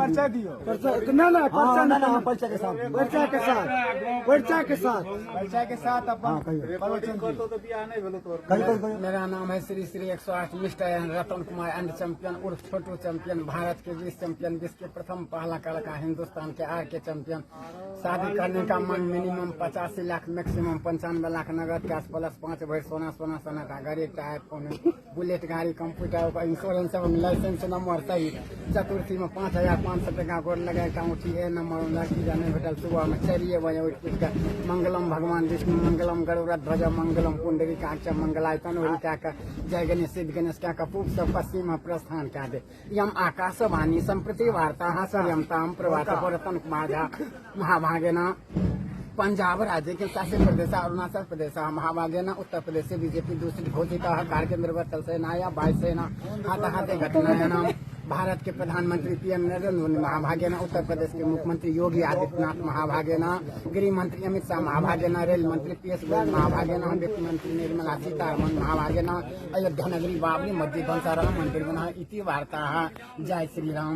परिचय दियो। ना पर्चा ना परिचय के साथ मेरा नाम है Shri Shri 108 mister Ratan Kumar and champion उर्फ छोटू चैंपियन, भारत के विश्व चैंपियन, विश्व के प्रथम पहला लड़का, हिंदुस्तान के आर के चैंपियन। शादी करने का मन मिनिमम 85 लाख, मैक्सिमम 95 लाख नगद कैश प्लस 5 भर सोना का गाड़ी, टायर, बुलेट गाड़ी, कंप्यूटर, इंश्योरेंस एवं लाइसेंस नंबर सही। चतुर्थी में 5500 टका गोर लगा के उठी ए नंबर लड़की जाने भेटल। सुबह में 4 बजे उठ के मंगलम भगवान विष्णु मंगलम गरुड़ ध्वज मंगलम पुंडरी काक्ष मंगलायतन जय गणेश सिद्ध गणेश क्या पूर्व से पश्चिम प्रस्थान क्या दे यम आकाशवाणी संप्रति वार्ता संयमताम प्रभात रतन कुमार झा महाभागेना पंजाब राज्य के शासित प्रदेश अरुणाचल प्रदेश महाभागेना उत्तर प्रदेश से बीजेपी दूसरी घोषित कार केंद्र वर्तल सेना या वायुसेना हाथाहाथे घटना भारत के प्रधानमंत्री पीएम नरेंद्र मोदी महाभागेना, उत्तर प्रदेश के मुख्यमंत्री योगी आदित्यनाथ महाभागेना, गृह मंत्री अमित शाह महाभागेना, रेल मंत्री पीयूष गोयल महाभागेना, वित्त मंत्री निर्मला सीतारमण महाभागेना, अयोध्या नगरी बाबरी मस्जिद राम मंदिर बना इति वार्ता। जय श्री राम।